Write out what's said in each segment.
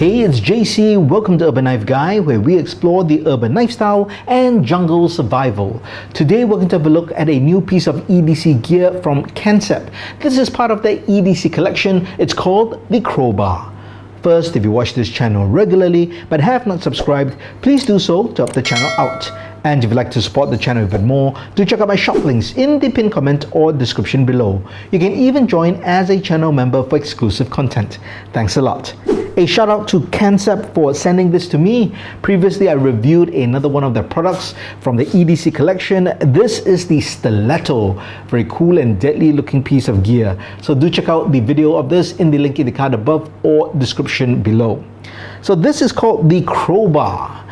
Hey, it's JC. Welcome to Urban Knife Guy, where we explore the urban lifestyle and jungle survival. Today, we're going to have a look at a new piece of EDC gear from Kancept. This is part of the EDC collection. It's called the Crowbar. First, if you watch this channel regularly but have not subscribed, please do so to help the channel out. And if you'd like to support the channel even more, do check out my shop links in the pinned comment or description below. You can even join as a channel member for exclusive content. Thanks a lot. A shout out to Kancept for sending this to me. Previously, I reviewed another one of their products from the EDC collection. This is the Stiletto. Very cool and deadly looking piece of gear. So do check out the video of this in the link in the card above or description below. So this is called the Crowbar,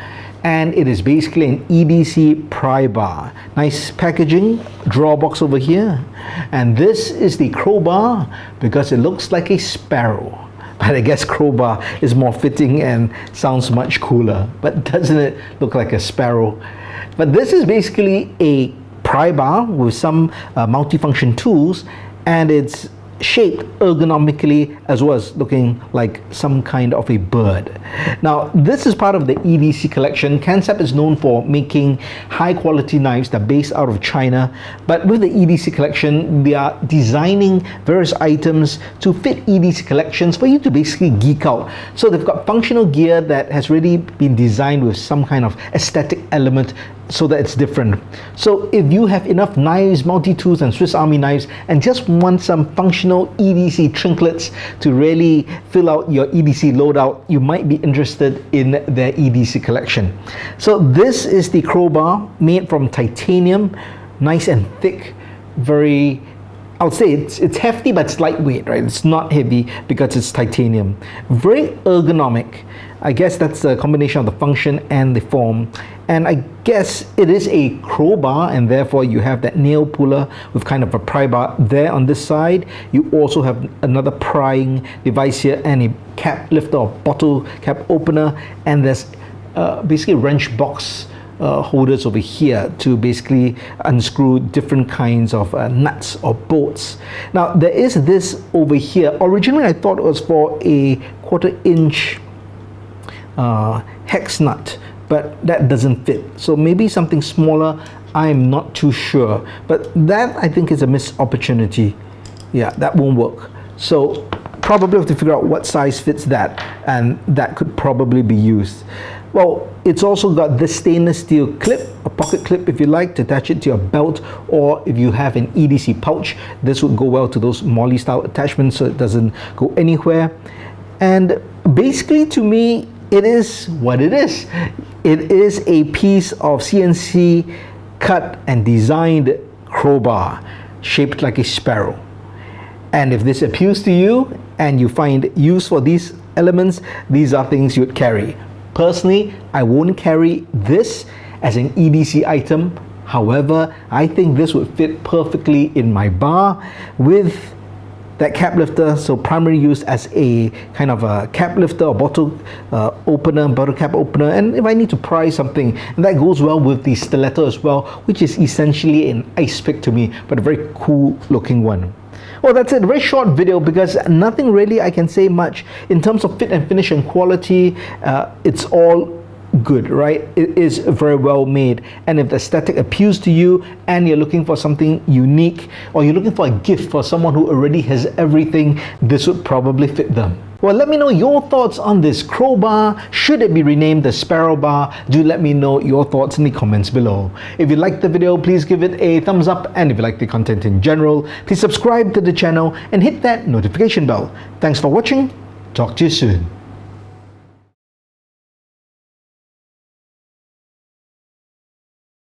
and it is basically an EDC Pry Bar. Nice packaging, drawer box over here. And this is the Crowbar because it looks like a sparrow. But I guess crowbar is more fitting and sounds much cooler. But doesn't it look like a sparrow? But this is basically a pry bar with some multifunction tools, and it's shaped ergonomically as well as looking like some kind of a bird. Now, this is part of the EDC collection. Kancept is known for making high quality knives that are based out of China, but with the EDC collection, they are designing various items to fit EDC collections for you to basically geek out. So they've got functional gear that has really been designed with some kind of aesthetic element so that it's different. So if you have enough knives, multi-tools and Swiss Army knives and just want some functional EDC trinkets to really fill out your EDC loadout, you might be interested in their EDC collection. So this is the crowbar made from titanium, nice and thick, very, I would say it's hefty, but it's lightweight, right? It's not heavy because it's titanium. Very ergonomic. I guess that's a combination of the function and the form. And I guess it is a crowbar, and therefore you have that nail puller with kind of a pry bar there on this side. You also have another prying device here and a cap lifter or bottle cap opener. And there's basically wrench box holders over here to basically unscrew different kinds of nuts or bolts. Now there is this over here. Originally I thought it was for a 1/4 inch hex nut, but that doesn't fit. So maybe something smaller, I'm not too sure. But that I think is a missed opportunity. Yeah, that won't work. So probably have to figure out what size fits that, and that could probably be used. Well, it's also got this stainless steel clip, a pocket clip if you like, to attach it to your belt, or if you have an EDC pouch, this would go well to those MOLLE style attachments so it doesn't go anywhere. And basically, to me, it is what it is. It is a piece of CNC cut and designed crowbar shaped like a sparrow. And if this appeals to you and you find use for these elements, these are things you would carry. Personally, I won't carry this as an EDC item. However, I think this would fit perfectly in my bar with that cap lifter, so primary use as a kind of a cap lifter or bottle opener, bottle cap opener, and if I need to pry something, and that goes well with the Stiletto as well, which is essentially an ice pick to me, but a very cool looking one. Well, that's it. A very short video because nothing really I can say much in terms of fit and finish and quality. It's all good, right? It is very well made, and if the aesthetic appeals to you and you're looking for something unique, or you're looking for a gift for someone who already has everything, this would probably fit them. Well, let me know your thoughts on this crowbar. Should it be renamed the Sparrow Bar? Do let me know your thoughts in the comments below. If you liked the video, please give it a thumbs up, and if you like the content in general, please subscribe to the channel and hit that notification bell. Thanks for watching. Talk to you soon.